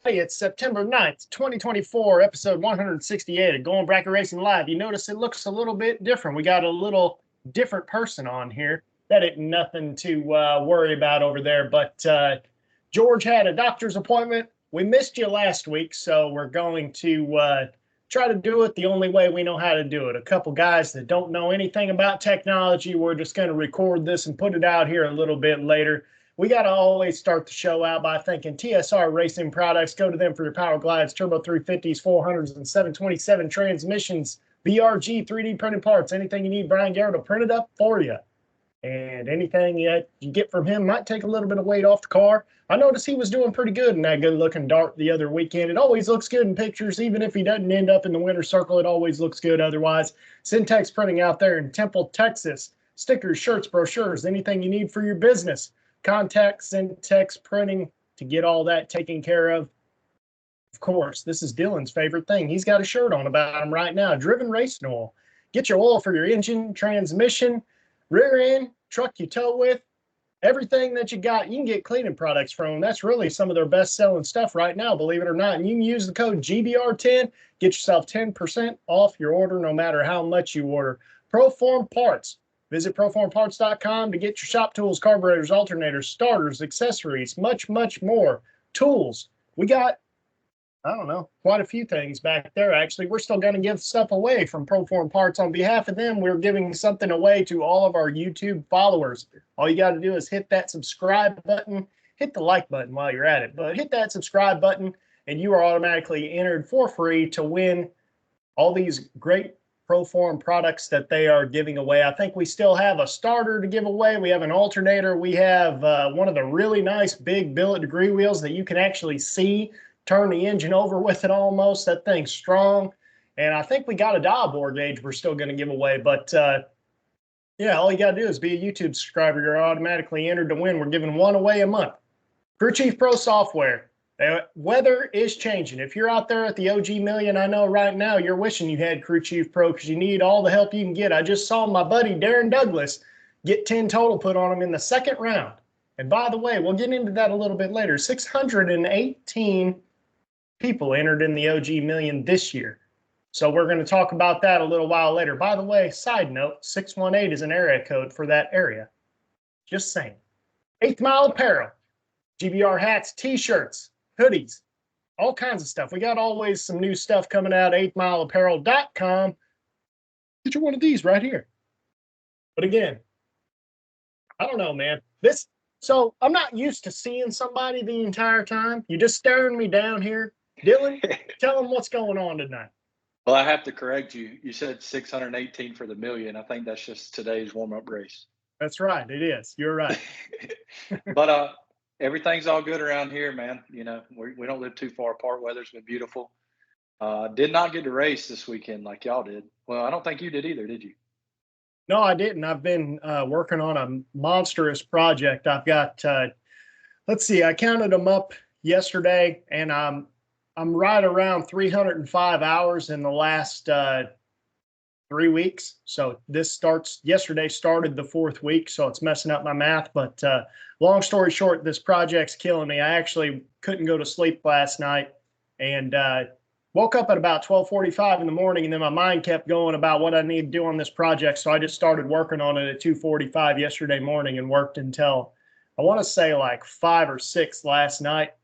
Hey, it's September 9th, 2024, episode 168 of Going Bracket Racing Live. You notice it looks a little bit different. We got a little different person on here. That ain't nothing to worry about over there. But George had a doctor's appointment. We missed you last week, so we're going to try to do it the only way we know how to do it. A couple guys that don't know anything about technology. We're just going to record this and put it out here a little bit later. We got to always start the show out by thanking TSR Racing Products. Go to them for your Power Glides, Turbo 350s, 400s, and 727 transmissions, BRG 3D printed parts. Anything you need, Brian Garrett will print it up for you. And anything you get from him might take a little bit of weight off the car. I noticed he was doing pretty good in that good-looking dart the other weekend. It always looks good in pictures. Even if he doesn't end up in the winner's circle, it always looks good otherwise. Syntex Printing out there in Temple, Texas. Stickers, shirts, brochures, anything you need for your business. Contact Syntex Printing to get all that taken care of. Of course, this is Dylan's favorite thing. He's got a shirt on about him right now. Driven Racing Oil. Get your oil for your engine, transmission, rear end, truck you tow with, everything that you got. You can get cleaning products from them. That's really some of their best selling stuff right now, believe it or not. And you can use the code GBR10, get yourself 10% off your order no matter how much you order. Proform Parts. Visit proformparts.com to get your shop tools, carburetors, alternators, starters, accessories, much, much more. Tools. We got, I don't know, quite a few things back there, actually. We're still going to give stuff away from Proform Parts. On behalf of them, we're giving something away to all of our YouTube followers. All you got to do is hit that subscribe button, hit the like button while you're at it, but hit that subscribe button, and you are automatically entered for free to win all these great Proform products that they are giving away. I think we still have a starter to give away. We have an alternator. We have one of the really nice big billet degree wheels that you can actually see turn the engine over with it almost. That thing's strong. And I think we got a dial bore gauge we're still going to give away. But yeah, all you got to do is be a YouTube subscriber. You're automatically entered to win. We're giving one away a month. Crew Chief Pro Software. Weather is changing. If you're out there at the OG Million, I know right now you're wishing you had Crew Chief Pro because you need all the help you can get. I just saw my buddy Darren Douglas get 10 total put on him in the second round. And by the way, we'll get into that a little bit later. 618 people entered in the OG Million this year. So we're going to talk about that a little while later. By the way, side note, 618 is an area code for that area. Just saying. 8th Mile Apparel, GBR hats, t-shirts, hoodies, all kinds of stuff. We got always some new stuff coming out, 8thmileapparel.com. Get you one of these right here. But again, I don't know, man. So I'm not used to seeing somebody the entire time. You're just staring me down here. Dylan, tell them what's going on tonight. Well, I have to correct you. You said 618 for the million. I think that's just today's warm-up race. That's right. It is. You're right. But everything's all good around here, man. You know, we don't live too far apart. Weather's been beautiful. Did not get to race this weekend like y'all did. Well, I don't think you did either, did you? No, I didn't. I've been working on a monstrous project. I've got, let's see, I counted them up yesterday, and I'm right around 305 hours in the last 3 weeks. So yesterday started the 4th week, so it's messing up my math. But long story short, this project's killing me. I actually couldn't go to sleep last night and woke up at about 12:45 in the morning, and then my mind kept going about what I need to do on this project. So I just started working on it at 2:45 yesterday morning and worked until, I want to say, like 5 or 6 last night.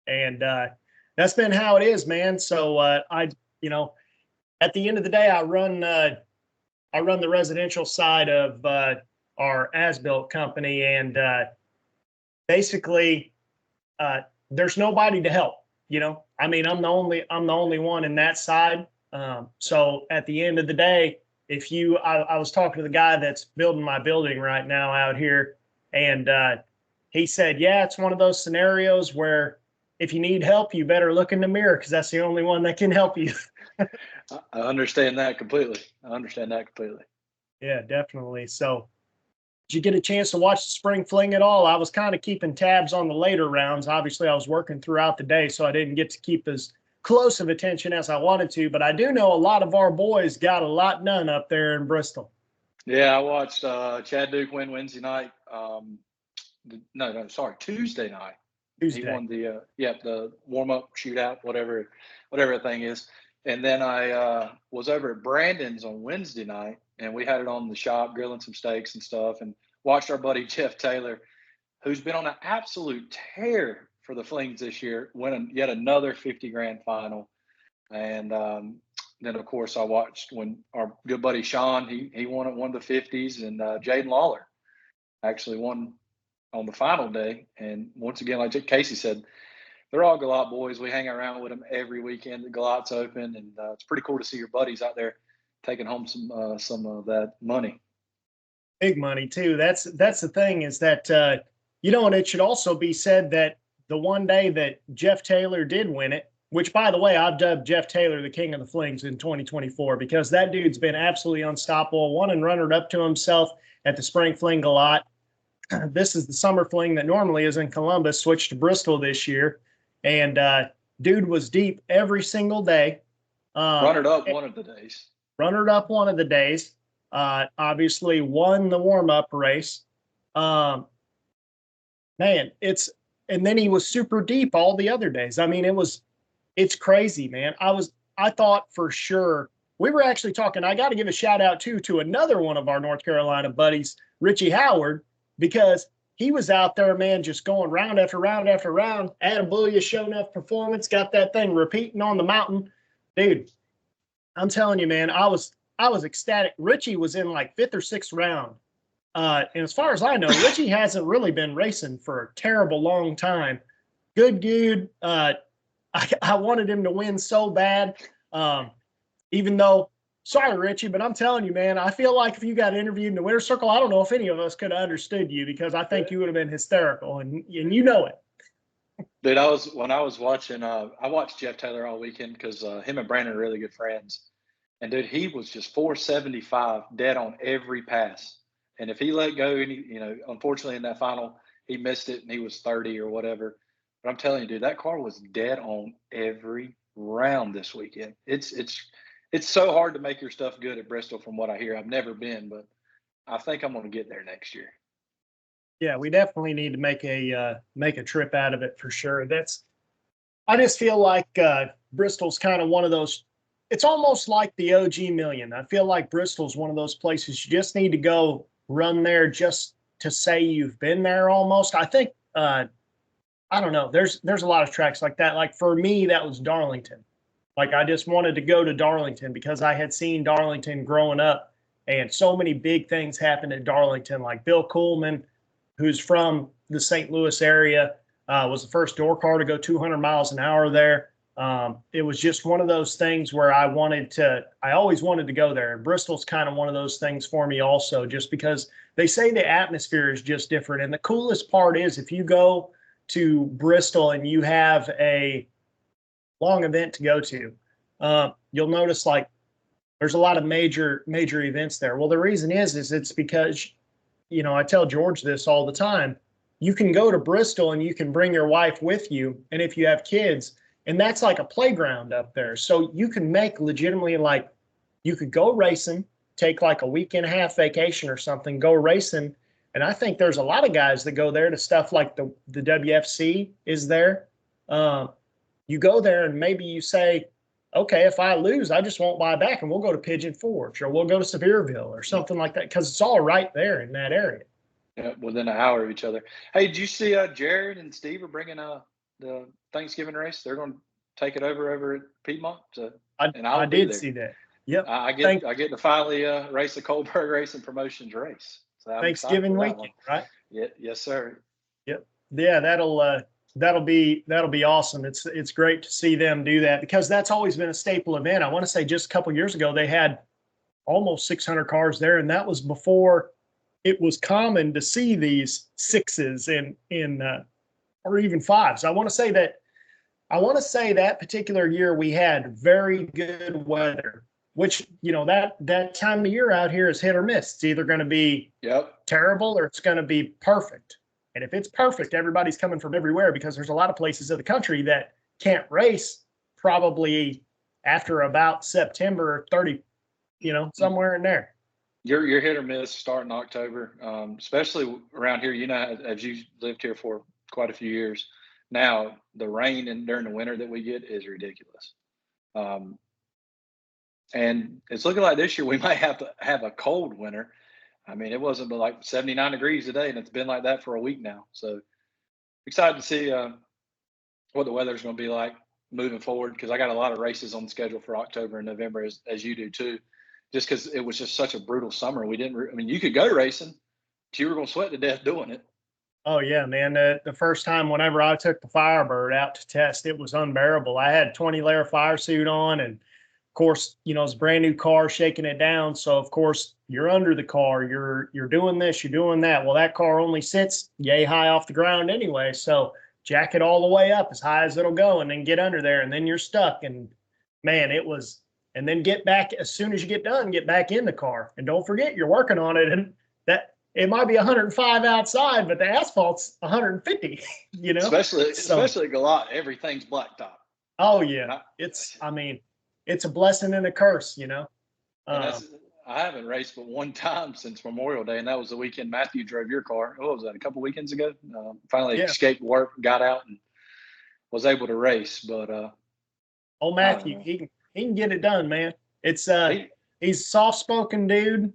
And that's been how it is, man. So at the end of the day, I run the residential side of our as-built company, and basically there's nobody to help. I mean, I'm the only one in that side. So at the end of the day, I was talking to the guy that's building my building right now out here, and he said, yeah, it's one of those scenarios where if you need help, you better look in the mirror because that's the only one that can help you. I understand that completely. Yeah, definitely. So did you get a chance to watch the spring fling at all? I was kind of keeping tabs on the later rounds. Obviously, I was working throughout the day, so I didn't get to keep as close of attention as I wanted to. But I do know a lot of our boys got a lot done up there in Bristol. Yeah, I watched Chad Duke win Wednesday night. Tuesday night. He Tuesday. won the warm up shootout, whatever the thing is. And then I was over at Brandon's on Wednesday night, and we had it on the shop, grilling some steaks and stuff, and watched our buddy Jeff Taylor, who's been on an absolute tear for the Flings this year, win yet another 50 grand final. And then, of course, I watched when our good buddy Sean, he won at one of the 50s, and Jaden Lawler actually won on the final day. And once again, like Casey said, they're all Galat boys. We hang around with them every weekend. The Galat's open, and it's pretty cool to see your buddies out there taking home some of that money. Big money too. That's the thing is that and it should also be said that the one day that Jeff Taylor did win it, which by the way, I've dubbed Jeff Taylor the king of the Flings in 2024 because that dude's been absolutely unstoppable. Won and runnered up to himself at the Spring Fling Galat. This is the Summer Fling that normally is in Columbus, switched to Bristol this year. And dude was deep every single day. Runnered up one of the days. Runnered up one of the days. Obviously won the warm-up race. Man, and then he was super deep all the other days. I mean, it's crazy, man. I thought for sure we were actually talking. I got to give a shout out to another one of our North Carolina buddies, Richie Howard, because he was out there, man, just going round after round after round. Attaboya, show enough performance, got that thing repeating on the mountain. Dude, I'm telling you, man, I was ecstatic. Richie was in like 5th or 6th round. And as far as I know, Richie hasn't really been racing for a terrible long time. Good dude. I wanted him to win so bad. Even though, sorry, Richie, but I'm telling you, man, I feel like if you got interviewed in the winner's circle, I don't know if any of us could have understood you because I think you would have been hysterical, and you know it. Dude, when I was watching, I watched Jeff Taylor all weekend because him and Brandon are really good friends. And dude, he was just 475 dead on every pass. And if he let go, unfortunately in that final, he missed it and he was 30 or whatever. But I'm telling you, dude, that car was dead on every round this weekend. It's so hard to make your stuff good at Bristol from what I hear. I've never been, but I think I'm going to get there next year. Yeah, we definitely need to make a trip out of it for sure. I just feel like Bristol's kind of one of those. It's almost like the OG Million. I feel like Bristol's one of those places you just need to go run there just to say you've been there almost. I think I don't know. There's a lot of tracks like that. Like for me, that was Darlington. Like I just wanted to go to Darlington because I had seen Darlington growing up and so many big things happened at Darlington. Like Bill Coolman, who's from the St. Louis area, was the first door car to go 200 miles an hour there. It was just one of those things where I always wanted to go there. And Bristol's kind of one of those things for me also, just because they say the atmosphere is just different. And the coolest part is if you go to Bristol and you have a long event to go to, you'll notice like there's a lot of major events there. Well, the reason is it's because, I tell George this all the time. You can go to Bristol and you can bring your wife with you. And if you have kids, and that's like a playground up there. So you can make legitimately like you could go racing, take like a week and a half vacation or something, go racing. And I think there's a lot of guys that go there to stuff like the WFC is there. You go there and maybe you say, okay, if I lose, I just won't buy back and we'll go to Pigeon Forge or we'll go to Sevierville or something like that because it's all right there in that area. Yeah, within an hour of each other. Hey, did you see Jared and Steve are bringing the Thanksgiving race? They're going to take it over at Piedmont. I did see that. Yep. I get to finally race the Coldberg Racing Promotions race. So Thanksgiving weekend, right? Yeah, yes, sir. Yep. Yeah, that'll be awesome. It's great to see them do that because that's always been a staple event. I want to say just a couple of years ago they had almost 600 cars there, and that was before it was common to see these sixes in or even fives. I want to say that particular year we had very good weather, which that time of year out here is hit or miss. It's either going to be terrible or it's going to be perfect. And if it's perfect, everybody's coming from everywhere because there's a lot of places in the country that can't race probably after about September 30, somewhere in there. You're hit or miss starting October, especially around here. As you lived here for quite a few years, Now the rain and during the winter that we get is ridiculous. Um, and it's looking like this year we might have to have a cold winter. I mean, it wasn't but like 79 degrees today, and it's been like that for a week now. So excited to see what the weather's going to be like moving forward, because I got a lot of races on the schedule for October and November, as you do too. Just because it was just such a brutal summer, we didn't. I mean, you could go racing, but you were going to sweat to death doing it. Oh yeah, man. The first time whenever I took the Firebird out to test, it was unbearable. I had 20-layer fire suit on, and of course, you know, it's a brand new car, shaking it down. So of course you're under the car, you're doing this, you're doing that. Well, that car only sits yay high off the ground anyway. So jack it all the way up as high as it'll go, and then get under there, and then you're stuck. And man, it was. And then get back as soon as you get done, get back in the car, and don't forget you're working on it, and that. It might be 105 outside, but the asphalt's 150, you know? Especially at Galot, everything's blacktop. Oh, yeah. I mean, it's a blessing and a curse, you know? I haven't raced but one time since Memorial Day, and that was the weekend Matthew drove your car. What was that, a couple weekends ago? Finally escaped work, got out, and was able to race. But old Matthew, he can get it done, man. It's he's a soft-spoken dude,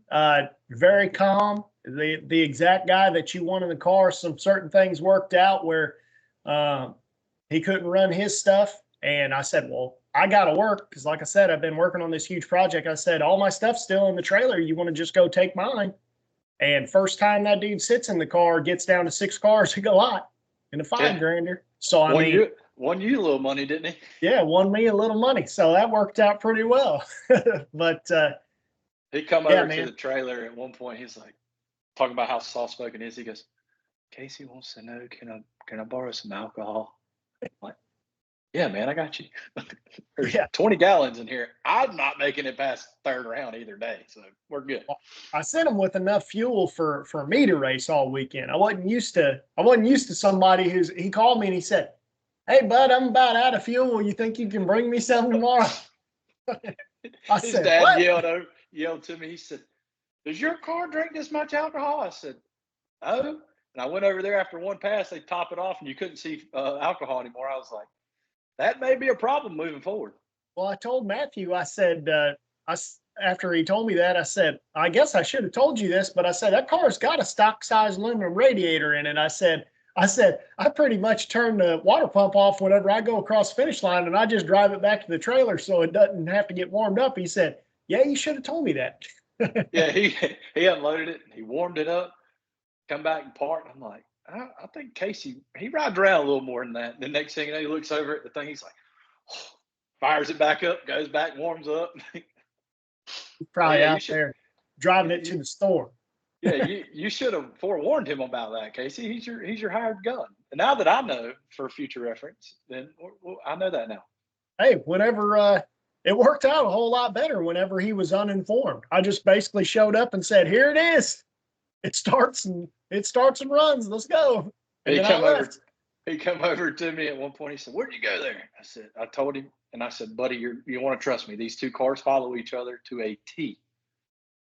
very calm. The exact guy that you want in the car. Some certain things worked out where he couldn't run his stuff. And I said, well, I got to work because, like I said, I've been working on this huge project. I said, all my stuff's still in the trailer. You want to just go take mine? And first time that dude sits in the car, gets down to 6 cars to go out in a $5,000. So, I mean. Won you a little money, didn't he? Yeah, won me a little money. So that worked out pretty well. But he come over to the trailer at one point. He's like, talking about how soft-spoken is, he goes, Casey wants to know, can I borrow some alcohol? I'm like, yeah, man, I got you. There's 20 gallons in here. I'm not making it past third round either day, so we're good. I sent him with enough fuel for me to race all weekend. I wasn't used to somebody he called me and he said, hey, bud, I'm about out of fuel. You think you can bring me some tomorrow? His dad yelled to me. He said, does your car drink this much alcohol? I said, oh. And I went over there after one pass. They top it off, and you couldn't see alcohol anymore. I was like, that may be a problem moving forward. Well, I told Matthew, I said, after he told me that, I said, I guess I should have told you this, but I said, that car's got a stock size aluminum radiator in it. I said, I pretty much turn the water pump off whenever I go across the finish line, and I just drive it back to the trailer so it doesn't have to get warmed up. He said, yeah, you should have told me that. Yeah, he unloaded it, he warmed it up, come back and parked. I'm like, I think Casey, he rides around a little more than that. The next thing you know, he looks over at the thing, he's like, fires it back up, goes back, warms up. He's probably out there driving it to the store. Yeah, you should have forewarned him about that, Casey. He's your hired gun. And now that I know for future reference, then I know that now. Hey, whenever it worked out a whole lot better whenever he was uninformed. I just basically showed up and said, here it is. It starts and runs. Let's go. And he come over to me at one point. He said, where'd you go there? I told him, and I said, buddy, you want to trust me. These two cars follow each other to a T.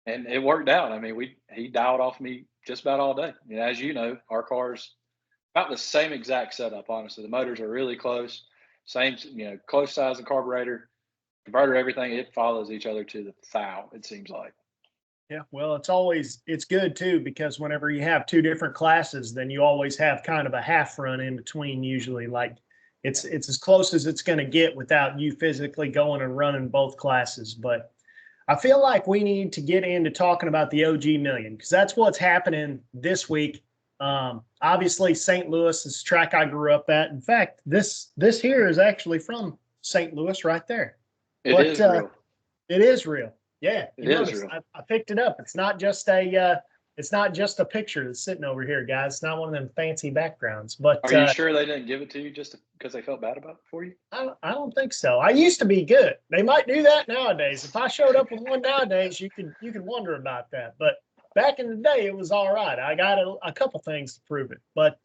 And it worked out. I mean, he dialed off me just about all day. And as you know, our cars about the same exact setup, honestly. The motors are really close. Same, close size of carburetor. Converter, everything, it follows each other to the thou, it seems like. Yeah, well, it's good too, because whenever you have two different classes, then you always have kind of a half run in between usually. Like it's as close as it's going to get without you physically going and running both classes. But I feel like we need to get into talking about the OG Million, because that's what's happening this week. Obviously, St. Louis is the track I grew up at. In fact, this here is actually from St. Louis right there. It is real. It is real. Yeah, it is real. I picked it up. It's not just a picture that's sitting over here, guys. It's not one of them fancy backgrounds. But are you sure they didn't give it to you just because they felt bad about it for you? I don't think so. I used to be good. They might do that nowadays. If I showed up with one nowadays, you can wonder about that. But back in the day, it was all right. I got a couple things to prove it. But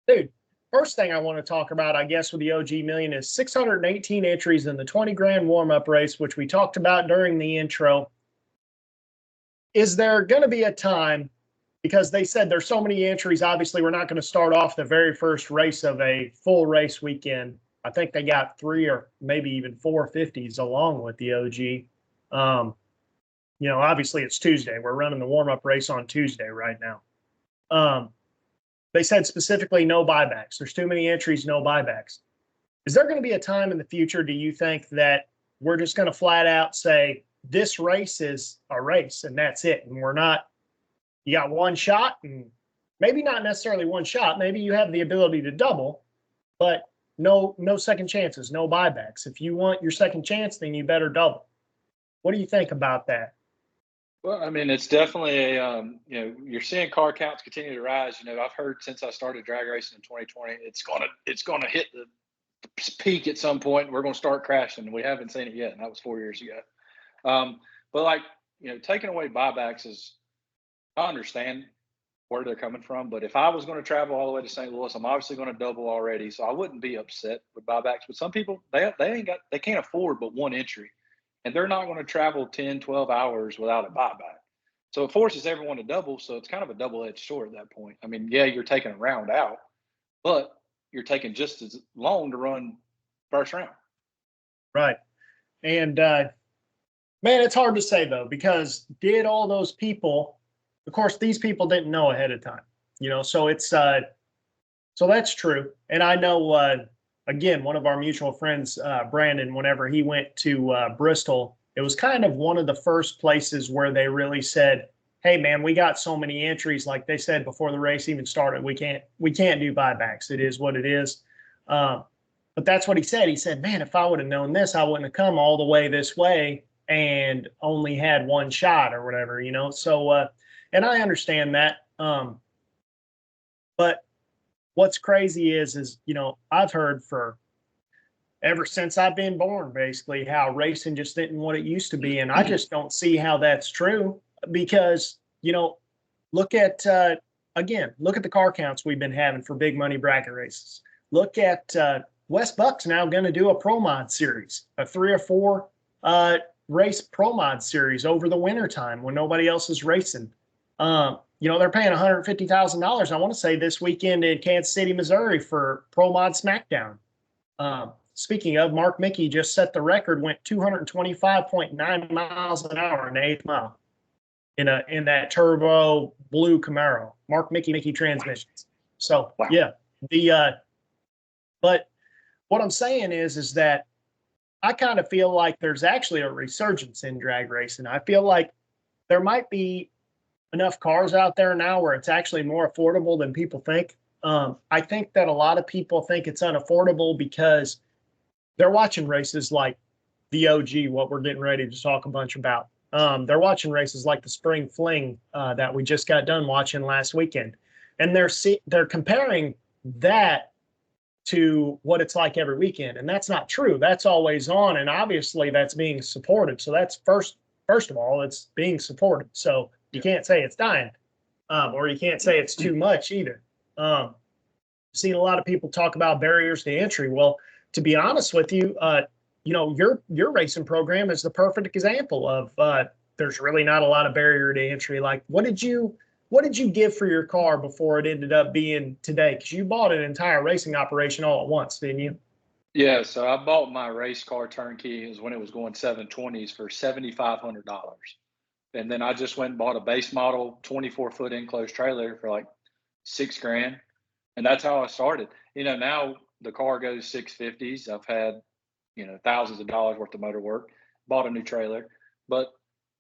dude. First thing I want to talk about, I guess, with the OG Million is 618 entries in the 20 grand warm-up race, which we talked about during the intro. Is there going to be a time because they said there's so many entries. Obviously, we're not going to start off the very first race of a full race weekend. I think they got 3 or maybe even 4 50s along with the OG. Obviously it's Tuesday. We're running the warm-up race on Tuesday right now. They said specifically no buybacks. There's too many entries, no buybacks. Is there going to be a time in the future, do you think, that we're just going to flat out say this race is a race and that's it? And you got one shot, and maybe not necessarily one shot. Maybe you have the ability to double, but no second chances, no buybacks. If you want your second chance, then you better double. What do you think about that? Well, I mean, it's definitely you're seeing car counts continue to rise. I've heard since I started drag racing in 2020, it's gonna hit the peak at some point. We're gonna start crashing. We haven't seen it yet, and that was 4 years ago. But taking away buybacks I understand where they're coming from. But if I was going to travel all the way to St. Louis, I'm obviously going to double already, so I wouldn't be upset with buybacks. But some people they can't afford but one entry, and they're not going to travel 10, 12 hours without a buyback. So it forces everyone to double. So it's kind of a double-edged sword at that point. I mean, yeah, you're taking a round out, but you're taking just as long to run first round. Right. And man, it's hard to say though, because did all those people, of course, these people didn't know ahead of time, so it's so that's true. And I know again, one of our mutual friends, Brandon, whenever he went to Bristol, it was kind of one of the first places where they really said, hey man, we got so many entries. Like they said before the race even started, we can't do buybacks. It is what it is. But that's what he said. He said, man, if I would have known this, I wouldn't have come all the way this way and only had one shot or whatever, So, and I understand that. But what's crazy is, I've heard for ever since I've been born, basically, how racing just isn't what it used to be. And I just don't see how that's true because, look at the car counts we've been having for big money bracket races. Look at Wes Buck's now going to do a Pro Mod series, a 3 or 4 race Pro Mod series over the winter time when nobody else is racing. They're paying $150,000. I want to say this weekend in Kansas City, Missouri for Pro Mod SmackDown. Speaking of, Mark Mickey just set the record, went 225.9 miles an hour in the 8th mile in that turbo blue Camaro. Mark Mickey transmissions. So wow. Yeah, but what I'm saying is that I kind of feel like there's actually a resurgence in drag racing. I feel like there might be enough cars out there now where it's actually more affordable than people think. I think that a lot of people think it's unaffordable because they're watching races like the OG, what we're getting ready to talk a bunch about. They're watching races like the Spring Fling that we just got done watching last weekend. And they're comparing that to what it's like every weekend. And that's not true. That's always on. And obviously that's being supported. So that's first of all, it's being supported. So you can't say it's dying, or you can't say it's too much either. Seen a lot of people talk about barriers to entry. Well, to be honest with you, your racing program is the perfect example of there's really not a lot of barrier to entry. Like, what did you give for your car before it ended up being today? Because you bought an entire racing operation all at once, didn't you? Yeah, so I bought my race car turnkey. It was when it was going 720s for $7,500. And then I just went and bought a base model 24-foot enclosed trailer for like $6,000. And that's how I started. Now the car goes 650s. I've had, thousands of dollars worth of motor work, bought a new trailer. But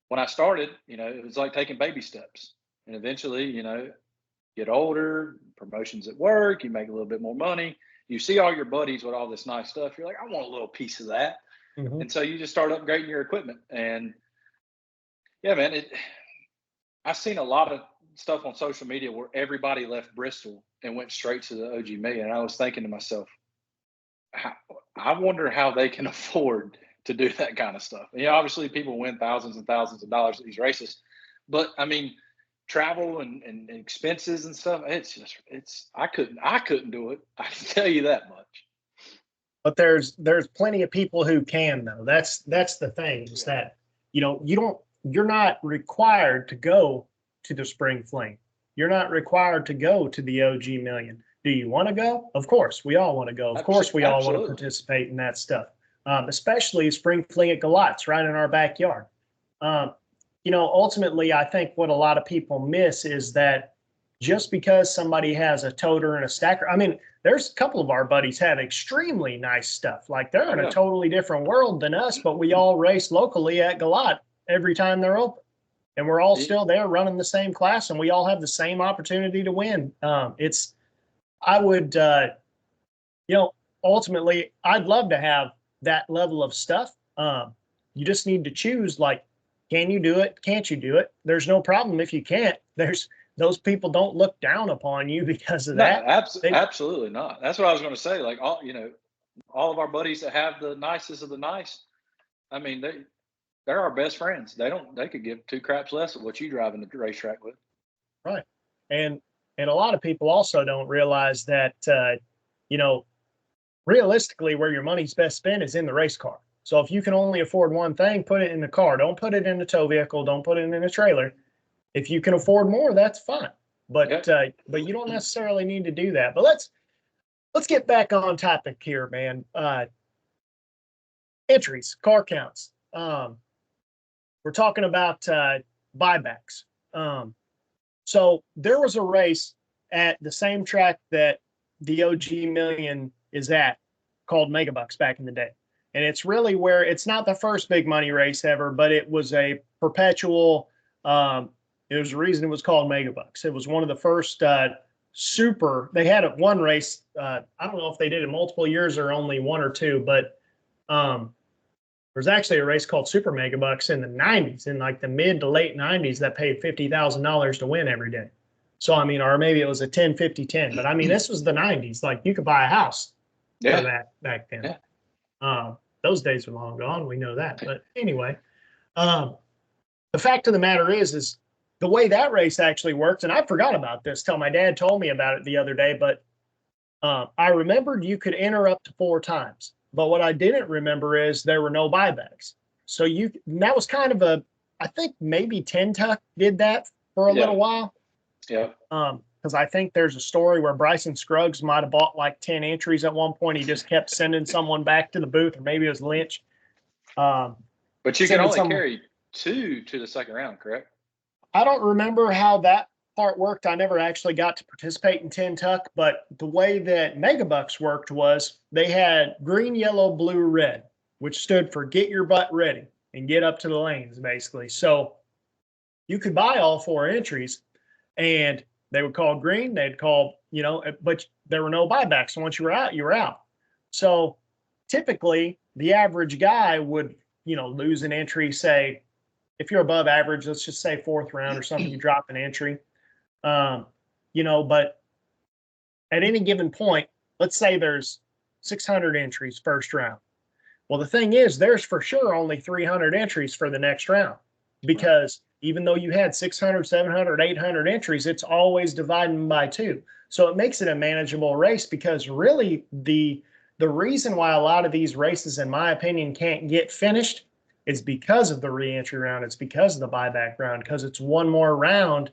when I started, it was like taking baby steps. And eventually, get older, promotions at work, you make a little bit more money. You see all your buddies with all this nice stuff. You're like, I want a little piece of that. Mm-hmm. And so you just start upgrading your equipment. And yeah, man, I've seen a lot of stuff on social media where everybody left Bristol and went straight to the OG Million. And I was thinking to myself, I wonder how they can afford to do that kind of stuff. And, obviously people win thousands and thousands of dollars at these races, but I mean, travel and expenses and stuff, I couldn't do it. I can tell you that much. But there's plenty of people who can though. That's the thing is that, you're not required to go to the Spring Fling. you're not required to go to the OG Million. Do you want to go? Of course, we all want to go. Of course, we all want to participate in that stuff, especially spring fling at Galatz right in our backyard. Ultimately, I think what a lot of people miss is that just because somebody has a toter and a stacker, I mean, there's a couple of our buddies have extremely nice stuff. Like they're in a totally different world than us, but we all race locally at Galat every time they're open. And we're all still there running the same class, and we all have the same opportunity to win. Ultimately, I'd love to have that level of stuff. You just need to choose, like, can you do it? Can't you do it? There's no problem if you can't. Those people don't look down upon you because of that. Absolutely not. That's what I was going to say. Like, all of our buddies that have the nicest of the nice, I mean, they're our best friends. They could give two craps less of what you drive in the racetrack with. Right. And a lot of people also don't realize that, realistically, where your money's best spent is in the race car. So if you can only afford one thing, put it in the car. Don't put it in a tow vehicle. Don't put it in a trailer. If you can afford more, that's fine. But you don't necessarily need to do that. But let's get back on topic here, man. Entries, car counts. We're talking about buybacks. So there was a race at the same track that the OG Million is at called Megabucks back in the day. And it's really where it's not the first big money race ever, but it was a perpetual, there's a reason it was called Megabucks. It was one of the first they had one race. I don't know if they did it multiple years or only one or two, but there's actually a race called Super Megabucks in the 90s, in like the mid to late 90s, that paid $50,000 to win every day. So, I mean, or maybe it was a 10-50-10, but I mean, this was the 90s. Like you could buy a house for that back then. Yeah. Those days are long gone. We know that. But anyway, the fact of the matter is the way that race actually works, and I forgot about this till my dad told me about it the other day, but I remembered you could enter up to 4 times. But what I didn't remember is there were no buybacks. So that was kind of I think maybe Ten Tuck did that for a little while. Yeah. Because I think there's a story where Bryson Scruggs might have bought like 10 entries at one point. He just kept sending someone back to the booth, or maybe it was Lynch. But you can only carry 2 to the second round, correct? I don't remember how that part worked. I never actually got to participate in Ten Tuck, but the way that Megabucks worked was they had green, yellow, blue, red, which stood for get your butt ready and get up to the lanes, basically. So you could buy all 4 entries, and they would call green, they'd call, but there were no buybacks. So once you were out, you were out. So typically the average guy would, lose an entry, say, if you're above average, let's just say 4th round or something, you drop an entry. But at any given point, let's say there's 600 entries first round. Well, the thing is, there's for sure only 300 entries for the next round, because even though you had 600, 700, 800 entries, it's always dividing by 2. So it makes it a manageable race, because really the reason why a lot of these races, in my opinion, can't get finished is because of the re-entry round. It's because of the buyback round, because it's one more round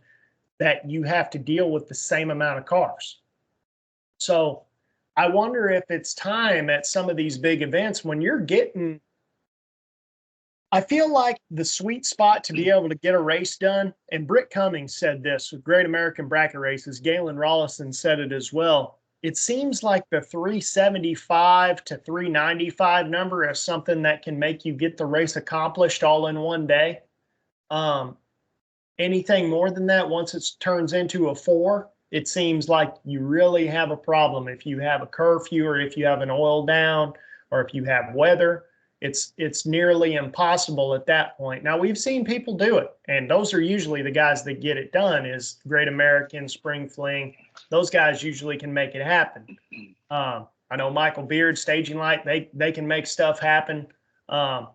that you have to deal with the same amount of cars. So I wonder if it's time at some of these big events when you're getting, I feel like the sweet spot to be able to get a race done, and Britt Cummings said this with Great American Bracket Races, Galen Rollison said it as well. It seems like the 375 to 395 number is something that can make you get the race accomplished all in one day. Anything more than that, once it turns into a 4, it seems like you really have a problem. If you have a curfew, or if you have an oil down, or if you have weather, it's nearly impossible at that point. Now, we've seen people do it, and those are usually the guys that get it done, is Great American, Spring Fling. Those guys usually can make it happen. I know Michael Beard, Staging Light, they can make stuff happen. And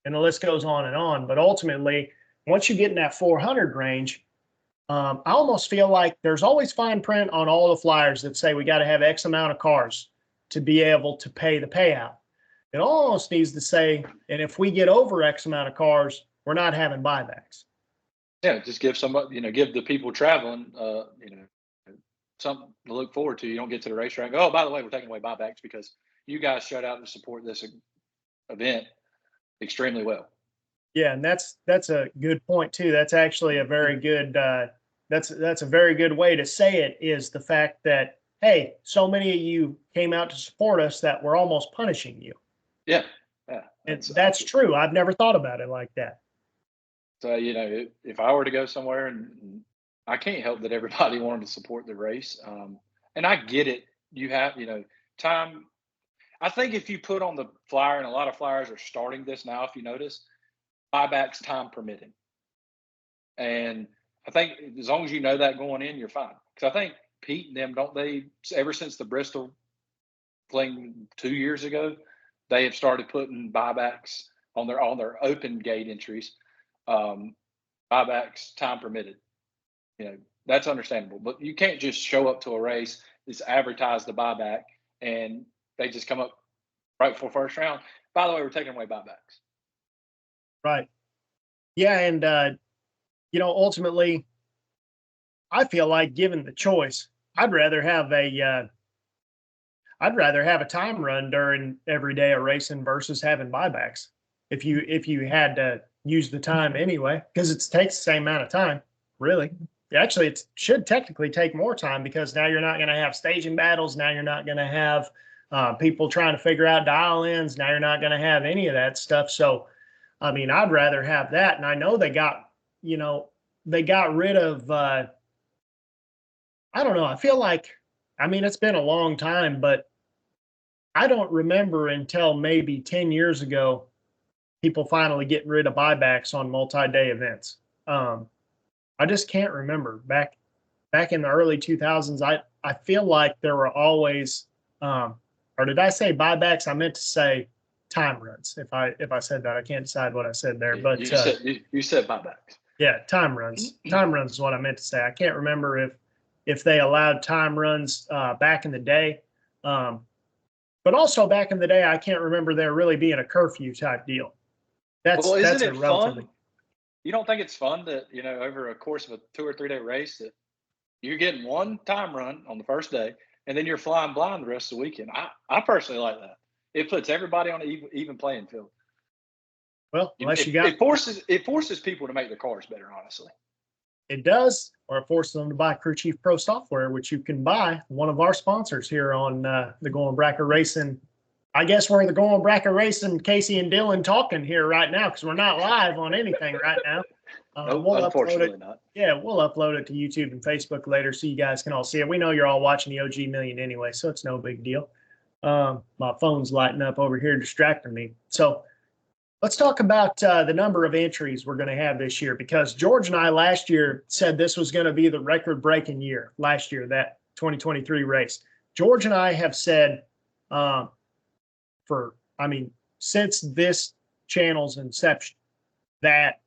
the list goes on and on. But ultimately, once you get in that 400 range, I almost feel like there's always fine print on all the flyers that say we got to have X amount of cars to be able to pay the payout. It almost needs to say, and if we get over X amount of cars, we're not having buybacks. Yeah, just give somebody, give the people traveling, something to look forward to. You don't get to the racetrack and go, oh, by the way, we're taking away buybacks because you guys showed out to support this event extremely well. Yeah, and that's a good point too. That's actually a very good that's a very good way to say it, is the fact that, hey, so many of you came out to support us that we're almost punishing you. Yeah. And that's true. I've never thought about it like that. So, if I were to go somewhere, and I can't help that everybody wanted to support the race. And I get it. You have, time. I think if you put on the flyer, and a lot of flyers are starting this now, if you notice, buybacks time permitting. And I think as long as you know that going in, you're fine. Because I think Pete and them, don't they, ever since the Bristol fling 2 years ago, they have started putting buybacks on their open gate entries. Buybacks time permitted. That's understandable. But you can't just show up to a race, it's advertise the buyback, and they just come up right before first round. By the way, we're taking away buybacks. Right. Yeah, and ultimately, I feel like, given the choice, I'd rather have a time run during every day of racing versus having buybacks. If you had to use the time anyway, because it takes the same amount of time, really. Actually, it should technically take more time, because now you're not going to have staging battles. Now you're not going to have people trying to figure out dial-ins. Now you're not going to have any of that stuff. So, I mean, I'd rather have that. And I know they got rid of, I don't know. I feel like, it's been a long time, but I don't remember until maybe 10 years ago, people finally getting rid of buybacks on multi-day events. I just can't remember. Back in the early 2000s, I feel like there were always, or did I say buybacks? I meant to say time runs. If I said that, I can't decide what I said there. But you said buybacks. Yeah, time runs. Time runs is what I meant to say. I can't remember if they allowed time runs back in the day. But also back in the day, I can't remember there really being a curfew type deal. Isn't it fun? You don't think it's fun that, over a course of a 2 or 3 day race, that you're getting one time run on the first day, and then you're flying blind the rest of the weekend? I personally like that. It puts everybody on an even playing field. Well, it forces people to make their cars better, honestly. It does, or it forces them to buy Crew Chief Pro software, which you can buy. One of our sponsors here on the Going Bracket Racing. I guess we're the Going Bracket Racing, Casey and Dylan talking here right now, because we're not live on anything right now. Nope, unfortunately not. Yeah, we'll upload it to YouTube and Facebook later so you guys can all see it. We know you're all watching the OG Million anyway, so it's no big deal. My phone's lighting up over here, distracting me. So let's talk about the number of entries we're going to have this year, because George and I last year said this was going to be the record-breaking year last year, that 2023 race. George and I have said since this channel's inception, that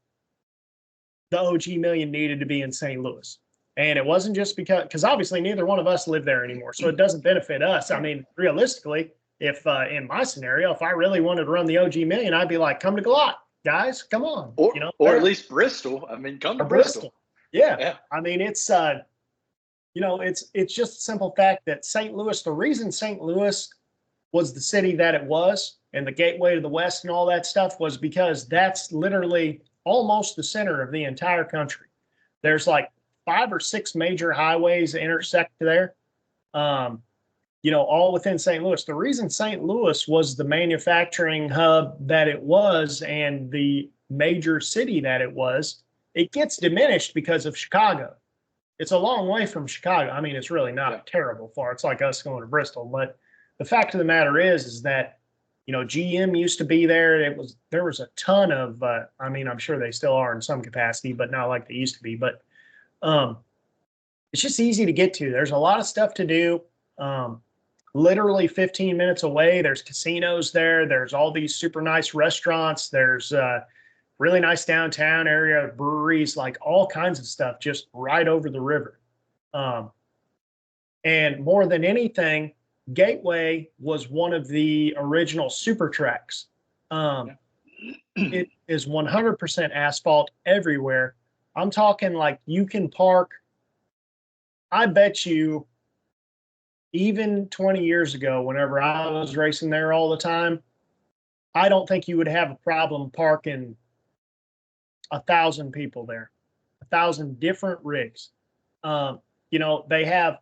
the OG Million needed to be in St. Louis. And it wasn't just because obviously neither one of us live there anymore, so it doesn't benefit us. Realistically, if in my scenario, if I really wanted to run the OG Million, I'd be like, come to Galot, guys, come on. Or at least Bristol. Come to Bristol. Yeah. It's just a simple fact that St. Louis, the reason St. Louis was the city that it was, and the gateway to the West and all that stuff, was because that's literally almost the center of the entire country. There's like 5 or 6 major highways that intersect there, all within St. Louis. The reason St. Louis was the manufacturing hub that it was and the major city that it was, it gets diminished because of Chicago. It's a long way from Chicago. It's really not terrible far. It's like us going to Bristol. But the fact of the matter is that, GM used to be there. There was a ton of, I'm sure they still are in some capacity, but not like they used to be. But it's just easy to get to. There's a lot of stuff to do. Literally 15 minutes away, there's casinos there. There's all these super nice restaurants. There's really nice downtown area, breweries, like all kinds of stuff just right over the river. And more than anything, Gateway was one of the original super tracks. It is 100% asphalt everywhere. I'm talking like you can park. I bet you even 20 years ago, whenever I was racing there all the time, I don't think you would have a problem parking 1,000 people there, 1,000 different rigs. They have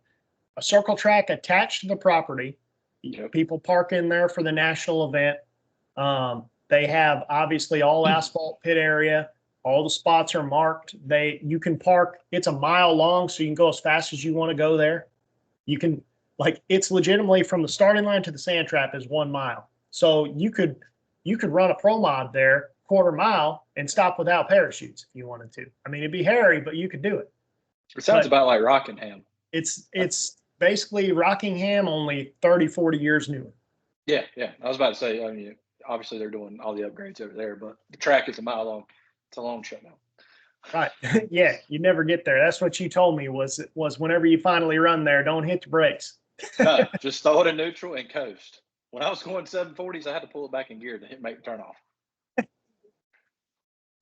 a circle track attached to the property. Yep. People park in there for the national event. They have obviously all asphalt pit area. All the spots are marked. You can park. It's a mile long, so you can go as fast as you want to go there. You can it's legitimately from the starting line to the sand trap is 1 mile. So you could run a pro mod there, 1/4 mile, and stop without parachutes if you wanted to. I mean, it'd be hairy, but you could do it. It sounds about like Rockingham. It's basically Rockingham, only 30, 40 years newer. Yeah. I was about to say, I mean, obviously they're doing all the upgrades over there, but the track is a mile long. It's a long shot now. Right. Yeah, you never get there. That's what you told me was whenever you finally run there, don't hit the brakes. No, just throw it in neutral and coast. When I was going 740s, I had to pull it back in gear to make the turn off.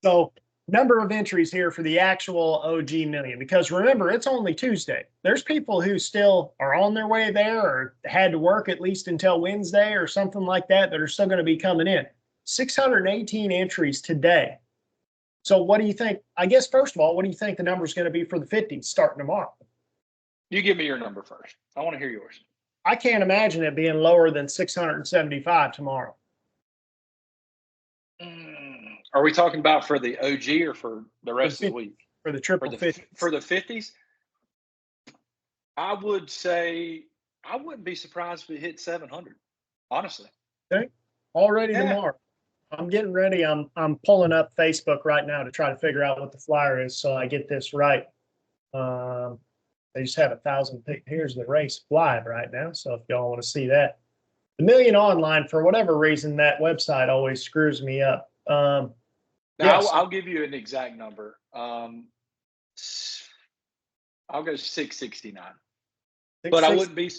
So number of entries here for the actual OG Million, because remember, it's only Tuesday. There's people who still are on their way there or had to work at least until Wednesday or something like that are still going to be coming in. 618 entries today. So what do you think? I guess, first of all, what do you think the number is going to be for the 50s starting tomorrow? You give me your number first. I want to hear yours. I can't imagine it being lower than 675 tomorrow. Are we talking about for the OG or for the rest of the week? For the triple 50s. For the 50s, I would say I wouldn't be surprised if it hit 700, honestly. Okay. Already tomorrow. I'm getting ready. I'm pulling up Facebook right now to try to figure out what the flyer is so I get this right. They just have 1,000. Here's the race live right now. So if y'all want to see that. The Million Online, for whatever reason, that website always screws me up. Yes. I'll give you an exact number. I'll go 669. But I wouldn't be.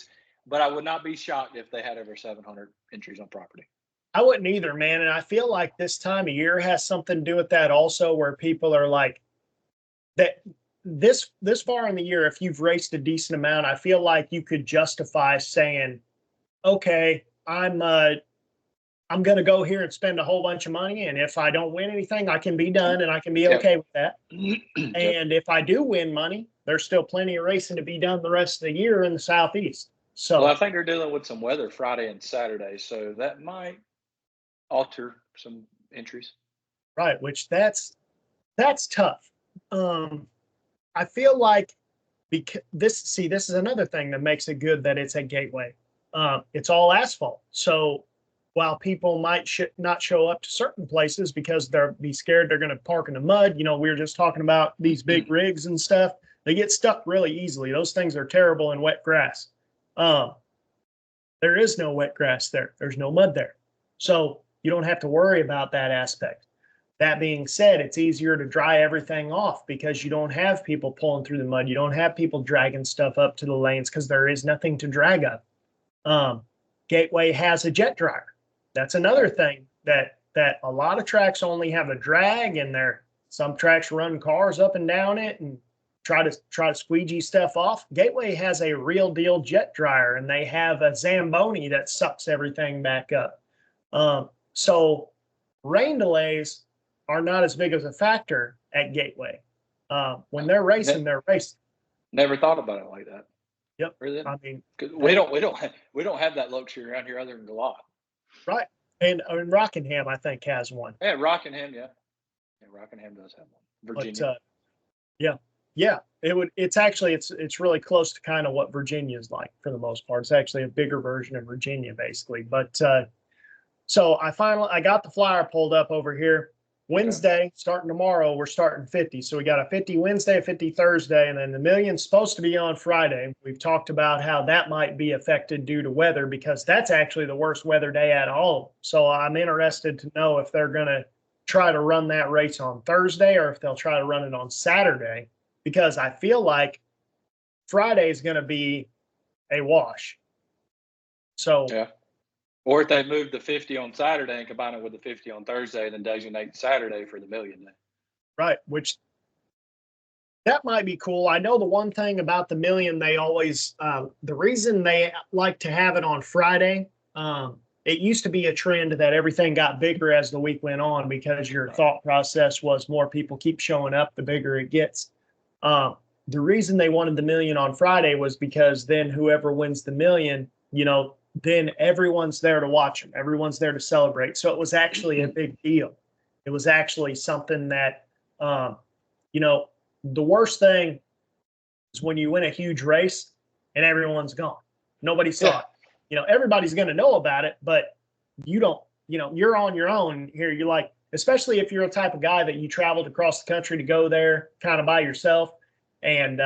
But I would not be shocked if they had over 700 entries on property. I wouldn't either, man. And I feel like this time of year has something to do with that also, where people are like that. This far in the year, if you've raced a decent amount, I feel like you could justify saying, okay, I'm going to go here and spend a whole bunch of money. And if I don't win anything, I can be done and I can be okay with that. And if I do win money, there's still plenty of racing to be done the rest of the year in the Southeast. So I think they're dealing with some weather Friday and Saturday. So that might alter some entries. Right. Which that's tough. I feel like because this is another thing that makes it good that it's a Gateway. It's all asphalt. So while people might not show up to certain places because they'll be scared they're going to park in the mud, we were just talking about these big rigs and stuff. They get stuck really easily. Those things are terrible in wet grass. There is no wet grass there. There's no mud there. So you don't have to worry about that aspect. That being said, it's easier to dry everything off because you don't have people pulling through the mud. You don't have people dragging stuff up to the lanes because there is nothing to drag up. Gateway has a jet dryer. That's another thing that a lot of tracks only have a drag, and some tracks run cars up and down it and try to squeegee stuff off. Gateway has a real deal jet dryer, and they have a Zamboni that sucks everything back up. So rain delays are not as big as a factor at Gateway. When they're racing, they're racing. Never thought about it like that. Yep. Really? I mean, we don't have that luxury around here other than Galot. Right. And Rockingham, I think, has one. Yeah, Rockingham, yeah. Yeah, Rockingham does have one. Virginia. But, yeah. It's really close to kind of what Virginia's like for the most part. It's actually a bigger version of Virginia, basically. But so I got the flyer pulled up over here. Wednesday, starting tomorrow, we're starting 50. So we got a 50 Wednesday, a 50 Thursday, and then the Million's supposed to be on Friday. We've talked about how that might be affected due to weather because that's actually the worst weather day at all. So I'm interested to know if they're going to try to run that race on Thursday or if they'll try to run it on Saturday, because I feel like Friday is going to be a wash. So yeah. Or if they move the 50 on Saturday and combine it with the 50 on Thursday, then designate Saturday for the Million day. Right, which That might be cool. I know the one thing about the million, they always, the reason they like to have it on Friday, it used to be a trend that everything got bigger as the week went on because your Right. thought process was more people keep showing up, the bigger it gets. The reason they wanted the million on Friday was because then whoever wins the million, then everyone's there to watch them. Everyone's there to celebrate. So it was actually a big deal. It was actually something that, um, you know, the worst thing is when you win a huge race and everyone's gone. Nobody saw Yeah. it. Everybody's going to know about it, but you don't, you're on your own here. You're like, especially if you're a type of guy that you traveled across the country to go there kind of by yourself and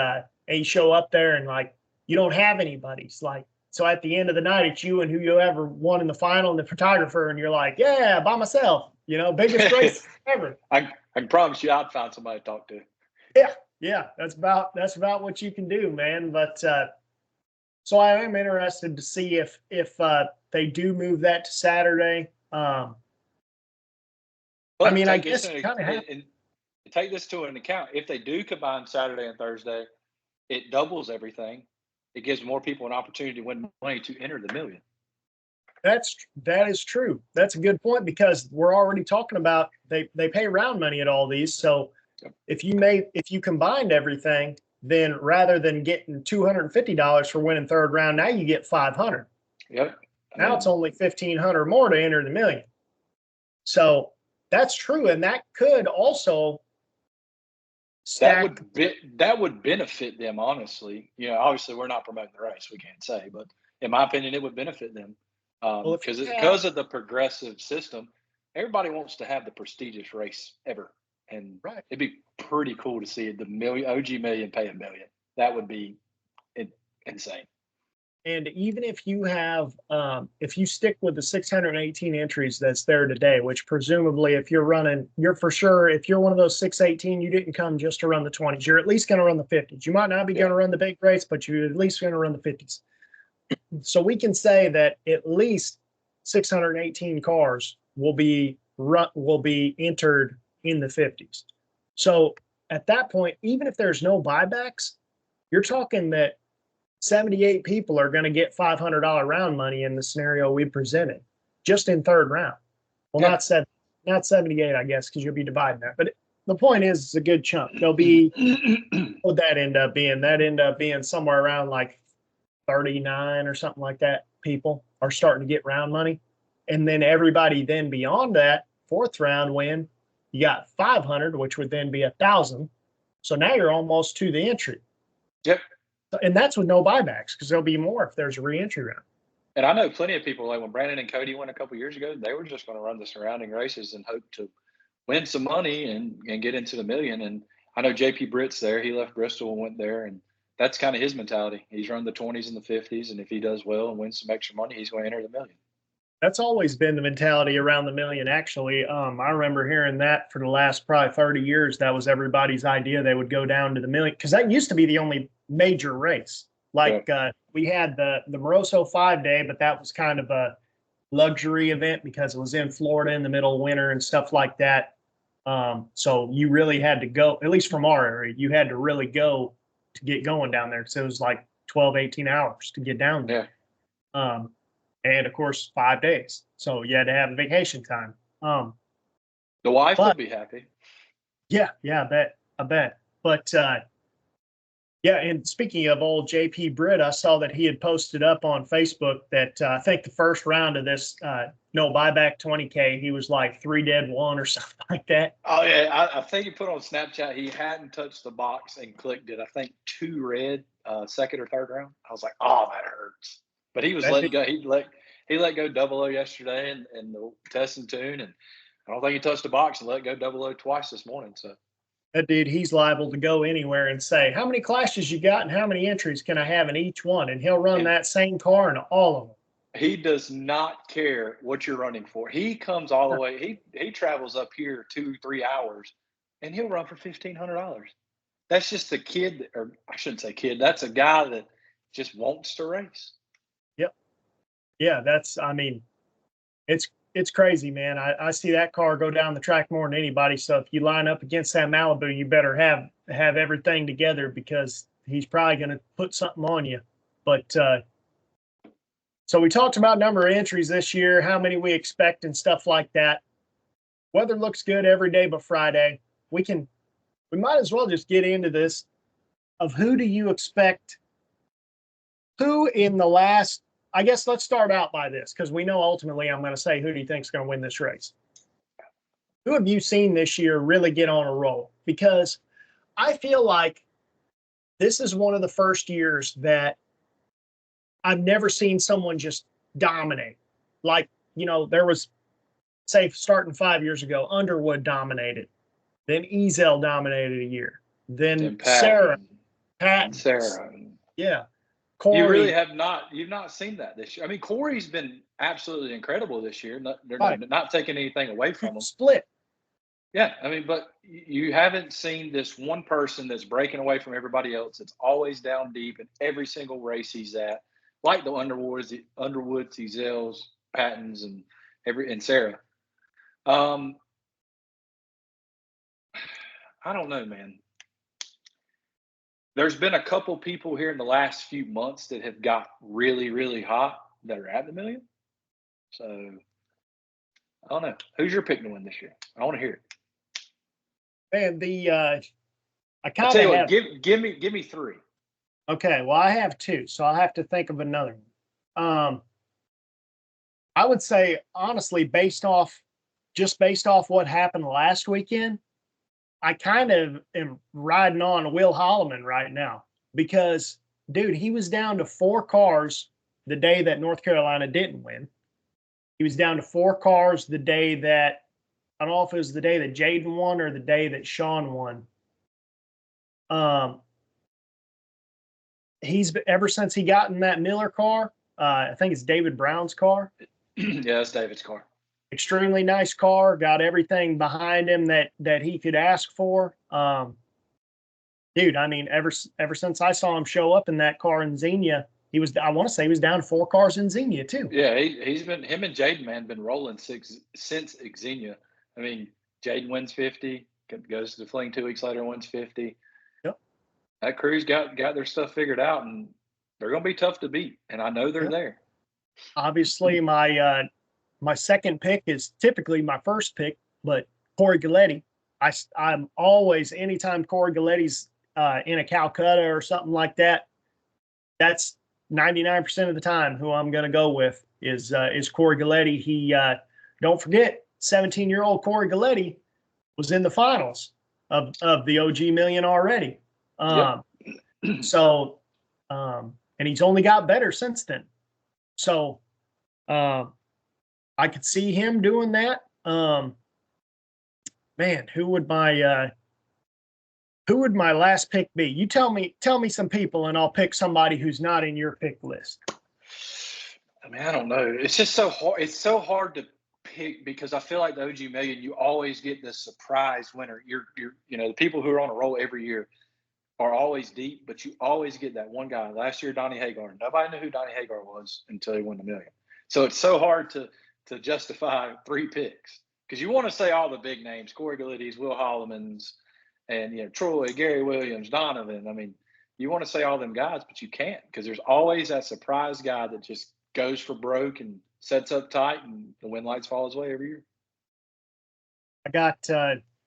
you show up there and like, you don't have anybody. It's like, so at the end of the night, it's you and who you ever won in the final and the photographer. And you're like, yeah, by myself, biggest race ever. I can promise you, I'd find somebody to talk to. Yeah, that's about what you can do, man. But so I am interested to see if they do move that to Saturday. I But mean, I take this guess you kind of have. and take this to an account. If they do combine Saturday and Thursday, it doubles everything. It gives more people an opportunity to win money to enter the million. That is true. That's a good point because we're already talking about they pay round money at all these. So Yep. if you combined everything, then rather than getting $250 for winning third round, now you get 500. Yep. Now it's only 1,500 more to enter the million. So that's true, and that could also stack. That would benefit them, honestly. Obviously we're not promoting the race, we can't say, but in my opinion, it would benefit them Well, if because you have because of the progressive system. Everybody wants to have the prestigious race ever, and right. it'd be pretty cool to see the million OG million pay $1 million. That would be insane. And even if you stick with the 618 entries that's there today, which presumably if you're running, you're for sure, if you're one of those 618, you didn't come just to run the 20s. You're at least going to run the 50s. You might not be Yeah. going to run the big race, but you're at least going to run the 50s. So we can say that at least 618 cars will be entered in the 50s. So at that point, even if there's no buybacks, you're talking that 78 people are going to get $500 round money in the scenario we presented just in third round. Well, Yeah. not 78, I guess, because you'll be dividing that. But the point is, it's a good chunk. There'll be, what would that end up being? That end up being somewhere around like 39 or something like that. People are starting to get round money. And then everybody then beyond that, fourth round win, you got 500, which would then be 1,000. So now you're almost to the entry. Yep. And that's with no buybacks because there'll be more if there's a re-entry round. And I know plenty of people, like when Brandon and Cody went a couple years ago, they were just going to run the surrounding races and hope to win some money and get into the million. And I know JP Britt's there. He left Bristol and went there, and that's kind of his mentality. He's run the 20s and the 50s, and if he does well and wins some extra money, he's going to enter the million. That's always been the mentality around the million, actually. I remember hearing that for the last probably 30 years. That was everybody's idea. They would go down to the million because that used to be the only major race. Like we had the Moroso 5-day, but that was kind of a luxury event because it was in Florida in the middle of winter and stuff like that. So you really had to go, at least from our area, you had to really go to get going down there. So it was like 12, 18 hours to get down there. Yeah. And of course, 5 days. So you had to have vacation time. The wife would be happy. Yeah, I bet. But yeah, and speaking of old JP Britt, I saw that he had posted up on Facebook that I think the first round of this no buyback 20K, he was like 3 dead 1 or something like that. Oh yeah, I think he put on Snapchat he hadn't touched the box and clicked it. I think 2 red, second or third round. I was like, oh, that hurts. But he was letting go. He let go 00 yesterday and the test and tune, and I don't think he touched the box and let go 00 twice this morning. So that dude, he's liable to go anywhere and say, how many clashes you got and how many entries can I have in each one? And he'll run that same car in all of them. He does not care what you're running for. He comes all the way. He travels up here 2-3 hours, and he'll run for $1,500. That's just a kid, or I shouldn't say kid. That's a guy that just wants to race. Yep. Yeah, I mean, it's it's crazy, man. I see that car go down the track more than anybody. So if you line up against that Malibu, you better have everything together because he's probably going to put something on you. But so we talked about number of entries this year, how many we expect and stuff like that. Weather looks good every day but Friday. We might as well just get into this of who do you expect, who in the last, I guess let's start out by this because we know ultimately I'm going to say who do you think is going to win this race? Who have you seen this year really get on a roll? Because I feel like this is one of the first years that I've never seen someone just dominate. Like, there was, say, starting 5 years ago, Underwood dominated. Then Ezel dominated a year. Then Sarah. Patton. Sarah. Yeah. Corey. You really you've not seen that this year. I mean, Corey's been absolutely incredible this year. They're not taking anything away from him. Split. Yeah. I mean, but you haven't seen this one person that's breaking away from everybody else. It's always down deep in every single race he's at, like the Underwoods, Ezels, Pattons, and Sarah. I don't know, man. There's been a couple people here in the last few months that have got really, really hot that are at the million. So I don't know. Who's your pick to win this year? I want to hear it. Man, I kind of have. Give me three. Okay, well I have two, so I'll have to think of another one. I would say honestly, based off what happened last weekend, I kind of am riding on Will Holloman right now because, dude, he was down to 4 cars the day that North Carolina didn't win. He was down to 4 cars the day that, I don't know if it was the day that Jaden won or the day that Sean won. He's ever since he got in that Miller car, I think it's David Brown's car. Yeah, it's David's car. Extremely nice car, got everything behind him that he could ask for. Dude, I mean, ever since I saw him show up in that car in Xenia, I want to say he was down to 4 cars in Xenia too. Yeah, him and Jaden, man, been rolling since Xenia. I mean, Jaden wins 50, goes to the Fling 2 weeks later, wins 50. Yep. That crew's got their stuff figured out, and they're going to be tough to beat, and I know they're there. Obviously, my second pick is typically my first pick, but Corey Galletti. I'm always, anytime Corey Galletti's in a Calcutta or something like that, that's 99% of the time who I'm going to go with is Corey Galletti. He don't forget, 17-year-old Corey Galletti was in the finals of the OG Million already. Yep. So, and he's only got better since then. So, I could see him doing that. Man, who would my last pick be? You tell me some people, and I'll pick somebody who's not in your pick list. I mean, I don't know. It's just so hard. It's so hard to pick because I feel like the OG Million, you always get this surprise winner. You're the people who are on a roll every year are always deep, but you always get that one guy. Last year, Donnie Hagar. Nobody knew who Donnie Hagar was until he won the million. So it's so hard to justify 3 picks because you want to say all the big names, Corey Galletti's, Will Holloman's, and Troy, Gary Williams, Donovan. I mean, you want to say all them guys, but you can't because there's always that surprise guy that just goes for broke and sets up tight, and the win lights fall his way every year.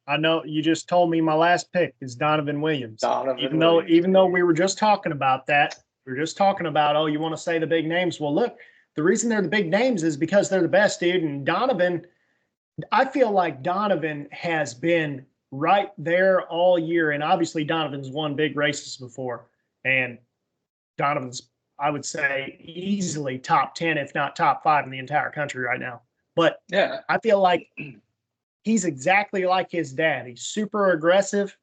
I know you just told me my last pick is Donovan Williams. Even Williams. though we were just talking about that, we were just talking about, oh, you want to say the big names? Well, look, the reason they're the big names is because they're the best, dude. And Donovan, I feel like Donovan has been right there all year. And obviously Donovan's won big races before. And Donovan's, I would say, easily top 10, if not top 5 in the entire country right now. But yeah, I feel like he's exactly like his dad. He's super aggressive.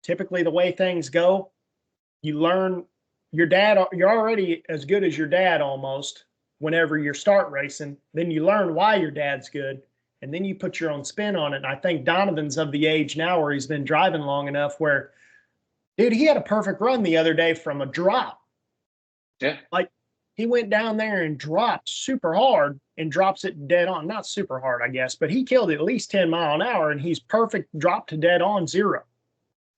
Typically the way things go, you learn you're already as good as your dad almost whenever you start racing. Then you learn why your dad's good, and then you put your own spin on it. And I think Donovan's of the age now where he's been driving long enough where, dude, he had a perfect run the other day from a drop. Yeah. Like, he went down there and dropped super hard and drops it dead on. Not super hard, I guess, but he killed at least 10 mile an hour, and he's perfect drop to dead on 0.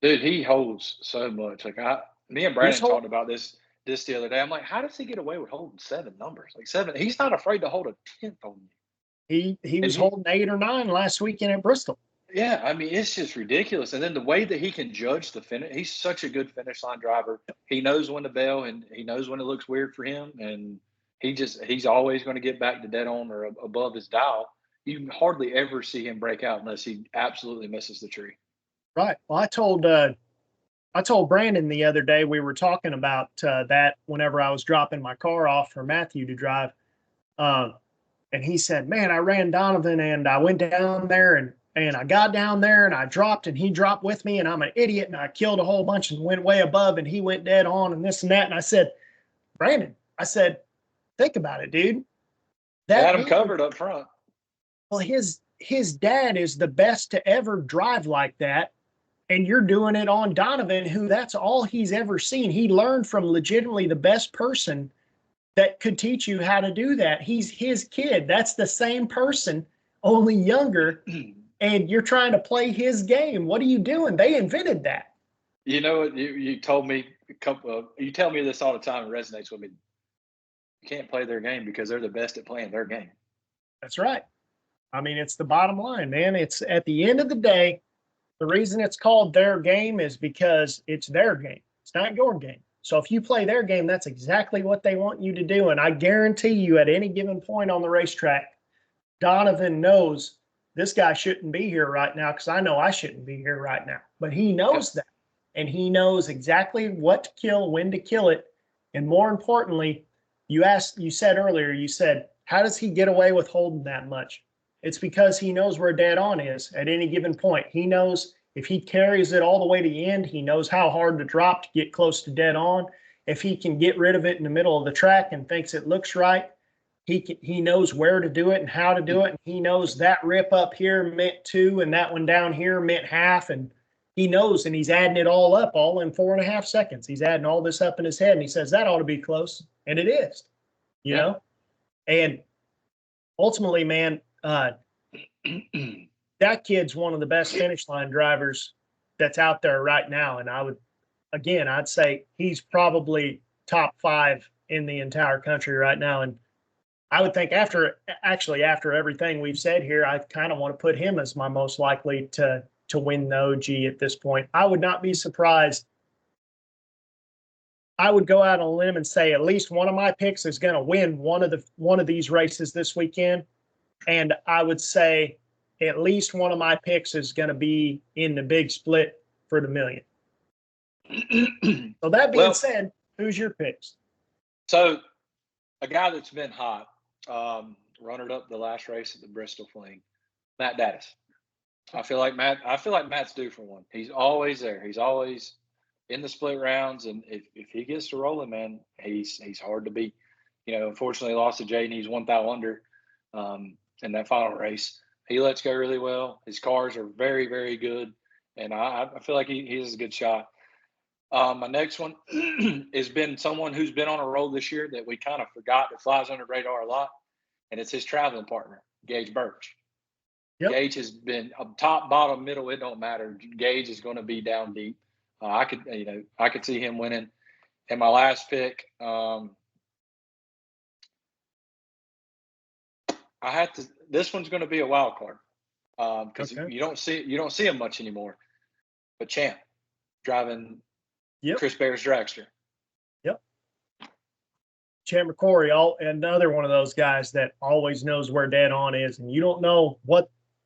Dude, he holds so much. Like me and He's Brandon talked about this the other day. I'm like, how does he get away with holding 7 numbers? Like 7, he's not afraid to hold a 10th on you. He And was holding 8 or 9 last weekend at Bristol. yeah, I mean, it's just ridiculous. And then the way that he can judge the finish, he's such a good finish line driver. He knows when to bail and he knows when it looks weird for him. And he's always going to get back to dead on or above his dial. You hardly ever see him break out unless he absolutely misses the tree. Right. Well, I told Brandon the other day, we were talking about that whenever I was dropping my car off for Matthew to drive. And he said, man, I ran Donovan and I went down there and I got down there and I dropped and he dropped with me and I'm an idiot and I killed a whole bunch and went way above and he went dead on and this and that. And I said, Brandon, I said, think about it, dude. That had him covered up front. Well, his dad is the best to ever drive like that. And you're doing it on Donovan, who that's all he's ever seen. He learned from legitimately the best person that could teach you how to do that. He's his kid. That's the same person, only younger. And you're trying to play his game. What are you doing? They invented that. You know what? You told me you tell me this all the time. It resonates with me. You can't play their game because they're the best at playing their game. That's right. I mean, it's the bottom line, man. It's at the end of the day, the reason it's called their game is because it's their game. It's not your game. So if you play their game, that's exactly what they want you to do. And I guarantee you at any given point on the racetrack, Donovan knows this guy shouldn't be here right now because I know I shouldn't be here right now. But he knows that. And he knows exactly what to kill, when to kill it. And more importantly, you said earlier, how does he get away with holding that much? It's because he knows where dead on is at any given point. He knows if he carries it all the way to the end, he knows how hard to drop to get close to dead on. If he can get rid of it in the middle of the track and thinks it looks right, he knows where to do it and how to do it. And he knows that rip up here meant 2 and that one down here meant half. And he knows, and he's adding it all up all in 4.5 seconds. He's adding all this up in his head and he says that ought to be close. And it is, you know? And ultimately, man, that kid's one of the best finish line drivers that's out there right now. And I'd say he's probably top 5 in the entire country right now. And I would think after everything we've said here, I kind of want to put him as my most likely to win the OG at this point. I would not be surprised. I would go out on a limb and say at least one of my picks is going to win one of these races this weekend. And I would say at least one of my picks is going to be in the big split for the million. So that being said, who's your picks? So a guy that's been hot, runner up the last race at the Bristol Fling, Matt Dattis. I feel like Matt's due for one. He's always there. He's always in the split rounds, and if he gets to rolling, man, he's hard to beat. You know, unfortunately, lost to Jaden. He's 1,000 under in that final race. He lets go really well. His cars are very, very good, and I feel like he has a good shot. My next one has been someone who's been on a roll this year that we kind of forgot that flies under the radar a lot, and it's his traveling partner, Gage Birch. Yep. Gage has been top, bottom, middle. It don't matter. Gage is going to be down deep. I could see him winning. And my last pick, this one's going to be a wild card because you don't see him much anymore. But Champ driving Chris Bear's dragster. Yep. Champ McCory, another one of those guys that always knows where dead on is, and you don't know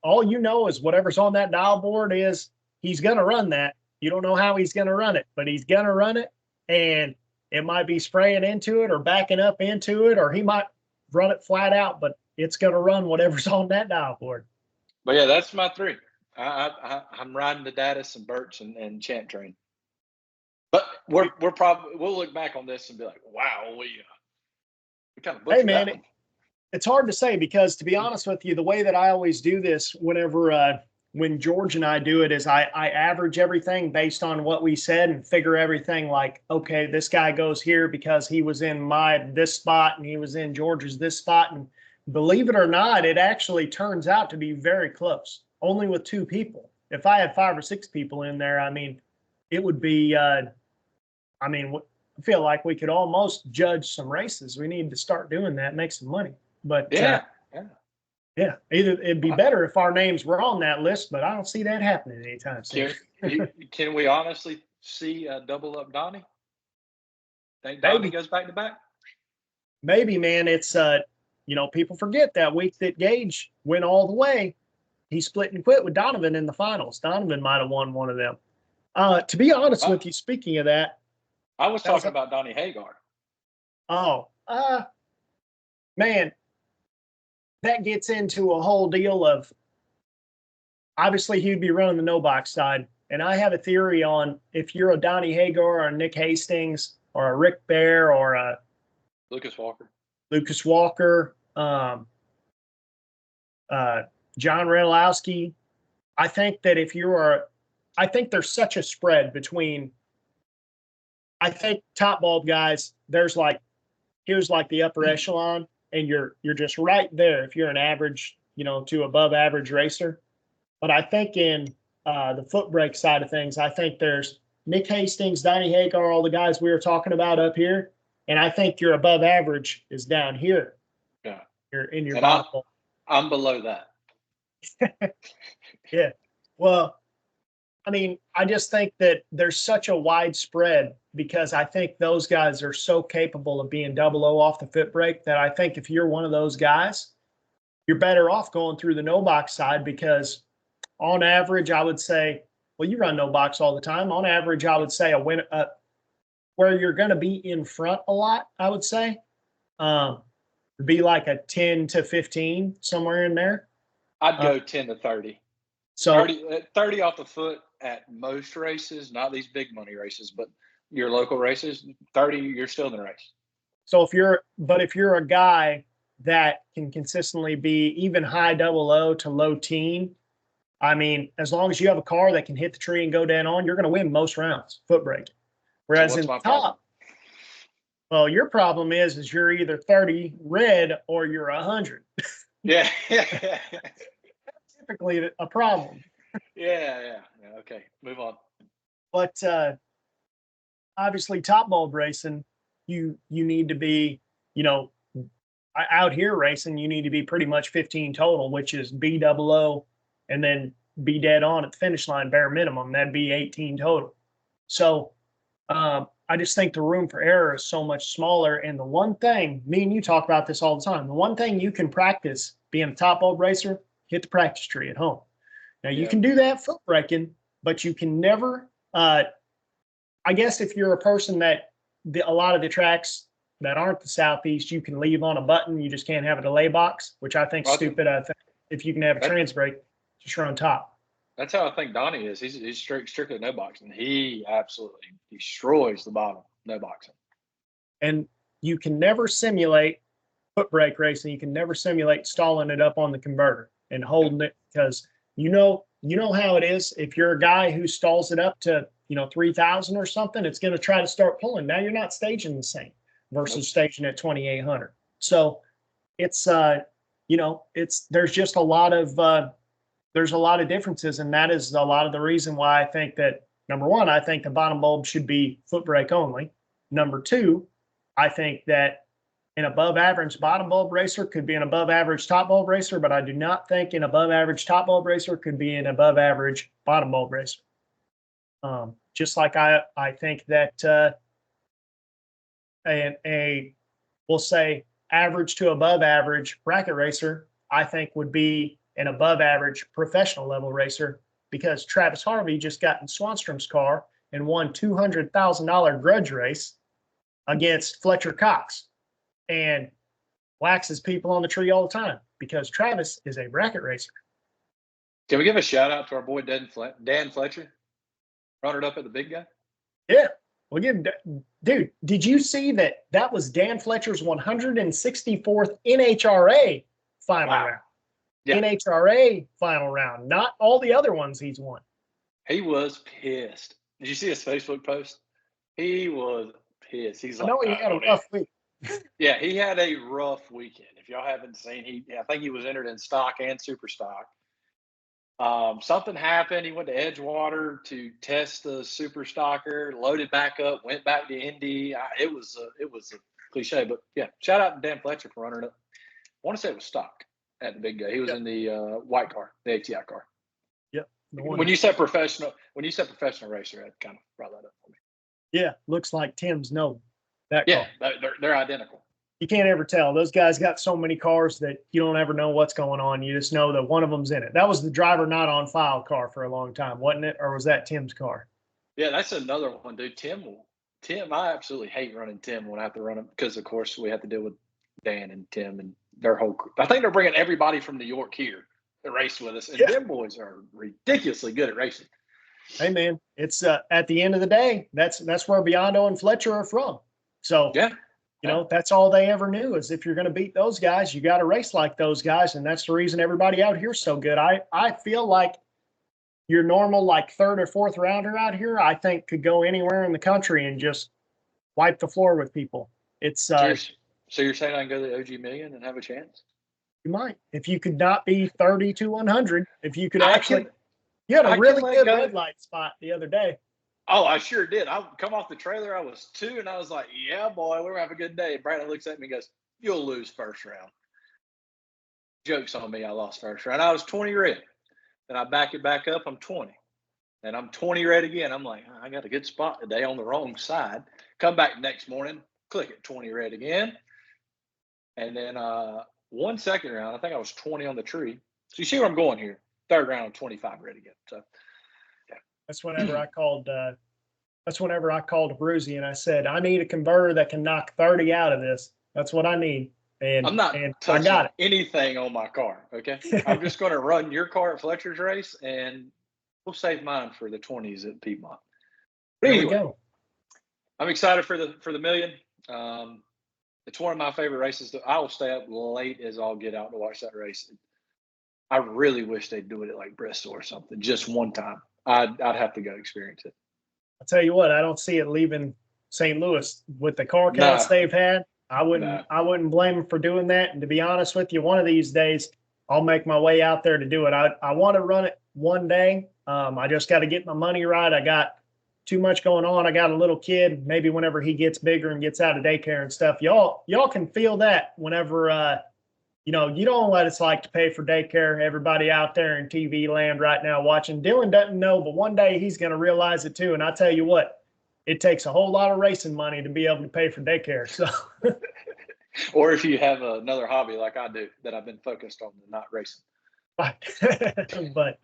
all you know is whatever's on that dial board is he's going to run that. You don't know how he's going to run it, but he's going to run it, and it might be spraying into it or backing up into it, or he might run it flat out, but it's going to run whatever's on that dial board. But yeah, that's my 3. I'm riding the Dattis and Birch and Champ train. But we'll look back on this and be like, wow, we kind of butchered that one. It's hard to say because, to be honest with you, the way that I always do this when George and I do it is I average everything based on what we said and figure everything like, okay, this guy goes here because he was in this spot and he was in George's this spot. And believe it or not, it actually turns out to be very close, only with 2 people. If I had 5 or 6 people in there, I mean, it would be, I mean, I feel like we could almost judge some races. We need to start doing that, make some money. But Yeah. yeah, either it'd be better if our names were on that list, but I don't see that happening anytime soon. Can we honestly see a double up Donnie? Think Donnie Maybe. goes back to back? Maybe, man. It's people forget that week that Gage went all the way. He split and quit with Donovan in the finals. Donovan might have won one of them. To be honest with you, speaking of that, I was talking about Donnie Hagar. Oh, man, that gets into a whole deal of, obviously he'd be running the no box side. And I have a theory on if you're a Donnie Hagar or a Nick Hastings or a Rick Bear or a Lucas Walker, John Renalowski, I think that I think there's such a spread between, I think top bulb guys, here's like the upper echelon, and you're just right there if you're an average, to above average racer. But I think in the foot brake side of things, I think there's Nick Hastings, Donnie Hagar, all the guys we were talking about up here. And I think your above average is down here. Yeah. You're in your bottom. I'm below that. Yeah. Well, I mean, I just think that there's such a wide spread because I think those guys are so capable of being 00 off the foot brake that I think if you're one of those guys, you're better off going through the no box side because on average, I would say, well, you run no box all the time. On average, I would say where you're going to be in front a lot, I would say, be like a 10 to 15, somewhere in there. I'd go 10 to 30. So 30 off the foot at most races, not these big money races, but your local races, 30, you're still in the race. So if you're a guy that can consistently be even high 00 to low teen, I mean, as long as you have a car that can hit the tree and go down on, you're going to win most rounds, foot brake. Whereas in top, well, your problem is you're either 30 red or you're 100. Yeah. Typically a problem. Yeah. Okay, move on. But obviously, top bulb racing, you need to be, out here racing, you need to be pretty much 15 total, which is B00 and then be dead on at the finish line, bare minimum. That'd be 18 total. So I just think the room for error is so much smaller. And the one thing, me and you talk about this all the time, the one thing you can practice being a top bulb racer, hit the practice tree at home. Now, you can do that foot braking, but you can never, I guess if you're a person that a lot of the tracks that aren't the Southeast, you can leave on a button. You just can't have a delay box, which I think is stupid. I think if you can have a trans brake, just run top. That's how I think Donnie is. He's strictly no boxing. He absolutely destroys the bottom no boxing. And you can never simulate foot brake racing. You can never simulate stalling it up on the converter and holding it because you know how it is. If you're a guy who stalls it up to 3,000 or something, it's going to try to start pulling. Now you're not staging the same versus staging at 2,800. So it's there's just a lot of differences, and that is a lot of the reason why I think that, number one, I think the bottom bulb should be foot brake only. Number two, I think that an above average bottom bulb racer could be an above average top bulb racer, but I do not think an above average top bulb racer could be an above average bottom bulb racer. Just like I think that we'll say average to above average bracket racer, I think would be an above average professional level racer because Travis Harvey just got in Swanstrom's car and won $200,000 grudge race against Fletcher Cox and waxes people on the tree all the time because Travis is a bracket racer. Can we give a shout out to our boy Dan Fletcher? Runner up at the big guy? Yeah. We'll give dude, did you see that was Dan Fletcher's 164th NHRA final round? Yeah. NHRA final round, not all the other ones he's won. He was pissed. Did you see his Facebook post? He was pissed. He's like, he had a rough week. Yeah, he had a rough weekend. If y'all haven't seen, I think he was entered in stock and super stock. Something happened. He went to Edgewater to test the super stocker, loaded back up, went back to Indy. It was a cliche, but yeah, shout out to Dan Fletcher for running it. I want to say it was stock at the big guy. He was in the white car, the ATI car. Yep. When you said professional racer, that kind of brought that up for me. Yeah, looks like Tim's know that Yeah, car. they're identical. You can't ever tell. Those guys got so many cars that you don't ever know what's going on. You just know that one of them's in it. That was the driver not on file car for a long time, wasn't it? Or was that Tim's car? Yeah, that's another one, dude. Tim, I absolutely hate running Tim when I have to run him because, of course, we have to deal with Dan and Tim and their whole crew. I think they're bringing everybody from New York here to race with us, and them boys are ridiculously good at racing. Hey, man, it's at the end of the day, that's where Biondo and Fletcher are from. So, yeah. You know, that's all they ever knew is if you're going to beat those guys, you got to race like those guys. And that's the reason everybody out here is so good. I feel like your normal, like third or fourth rounder out here, I think could go anywhere in the country and just wipe the floor with people. It's so you're saying I can go to the OG Million and have a chance? You might, if you could not be 30 to 100, if you could actually, you had a I really good red light spot the other day. Oh, I sure did. I come off the trailer. I was 2, and I was like, yeah, boy, we're going to have a good day. Brandon looks at me and goes, you'll lose first round. Joke's on me. I lost first round. I was 20 red. Then I back it back up. I'm 20. And I'm 20 red again. I'm like, I got a good spot today on the wrong side. Come back next morning, click it, 20 red again. And then 1 second round, I think I was 20 on the tree. So you see where I'm going here. Third round, 25 red again. So that's whenever I called. That's whenever I called Bruzy and I said, I need a converter that can knock 30 out of this. That's what I need. And I'm not touching I got anything on my car. Okay, I'm just going to run your car at Fletcher's race, and we'll save mine for the 20s at Piedmont. But anyway, there we go. I'm excited for the million. It's one of my favorite races. I will stay up late as I'll get out to watch that race. I really wish they'd do it at like Bristol or something, just one time. I'd have to go experience it. I'll tell you what, I don't see it leaving St. Louis with the car counts they've had. I wouldn't blame them for doing that. And to be honest with you, one of these days I'll make my way out there to do it. I want to run it one day. I just got to get my money right. I got too much going on. I got a little kid. Maybe whenever he gets bigger and gets out of daycare and stuff, y'all can feel that whenever you know, you don't know what it's like to pay for daycare. Everybody out there in TV land right now watching. Dylan doesn't know, but one day he's going to realize it too. And I tell you what, it takes a whole lot of racing money to be able to pay for daycare. So, or if you have another hobby like I do that I've been focused on, not racing. But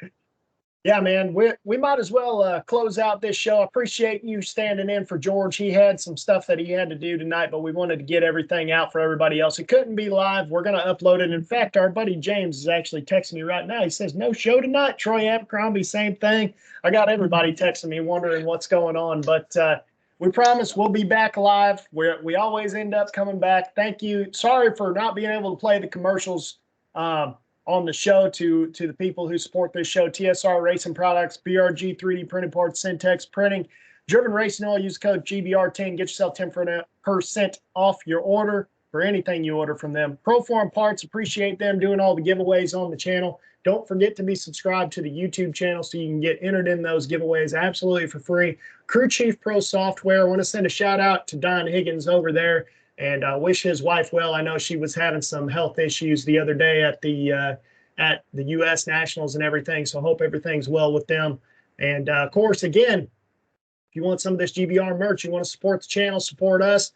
yeah, man, we might as well close out this show. I appreciate you standing in for George. He had some stuff that he had to do tonight, but we wanted to get everything out for everybody else. It couldn't be live. We're going to upload it. In fact, our buddy James is actually texting me right now. He says, no show tonight. Troy Abercrombie, same thing. I got everybody texting me wondering what's going on, but we promise we'll be back live. We always end up coming back. Thank you. Sorry for not being able to play the commercials on the show to the people who support this show. TSR Racing Products, BRG 3D Printed Parts, Syntex Printing, Driven Racing Oil. Use code GBR10. Get yourself 10% off your order for anything you order from them. Proform Parts, appreciate them doing all the giveaways on the channel. Don't forget to be subscribed to the YouTube channel so you can get entered in those giveaways absolutely for free. Crew Chief Pro Software. I want to send a shout out to Don Higgins over there and wish his wife well. I know she was having some health issues the other day at the U.S. Nationals and everything, so hope everything's well with them. And, of course, again, if you want some of this GBR merch, you want to support the channel, support us,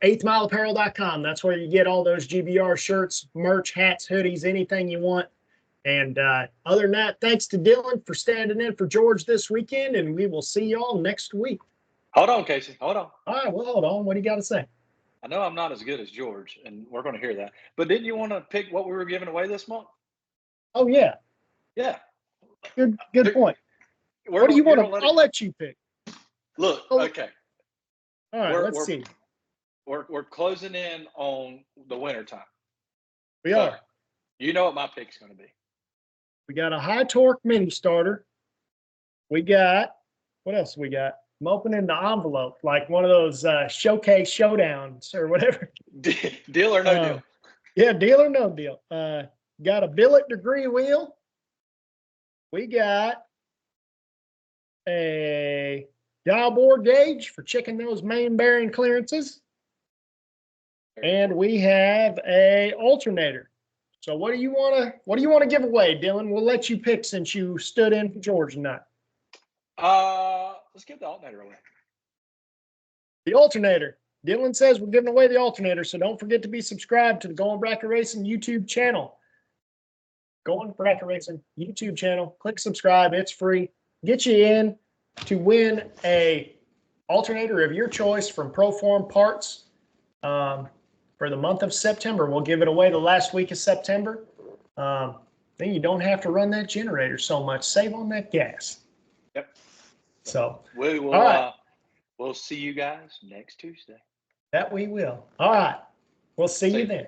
8thmileapparel.com. That's where you get all those GBR shirts, merch, hats, hoodies, anything you want. And other than that, thanks to Dylan for standing in for George this weekend, and we will see y'all next week. Hold on, Casey. Hold on. All right, well, hold on. What do you got to say? I know I'm not as good as George, and we're going to hear that. But didn't you want to pick what we were giving away this month? Oh, yeah. Yeah. Good point. What do you want to – I'll let you pick. Look, okay. All right, let's see. We're closing in on the winter time. We are. You know what my pick's going to be. We got a high torque mini starter. We got – what else we got? I'm opening the envelope like one of those showcase showdowns or whatever. Deal or no deal? Yeah, deal or no deal. Got a billet degree wheel. We got a dial bore gauge for checking those main bearing clearances. And we have a alternator. So what do you want to give away, Dylan? We'll let you pick since you stood in for George tonight. Let's give the alternator away. The alternator. Dylan says we're giving away the alternator, so don't forget to be subscribed to the Going Bracket Racing YouTube channel. Going Bracket Racing YouTube channel. Click subscribe. It's free. Get you in to win a alternator of your choice from Proform Parts. For the month of September, we'll give it away the last week of September. Then you don't have to run that generator so much. Save on that gas. Yep. So we will. All right. We'll see you guys next Tuesday. That we will. All right. We'll see you then.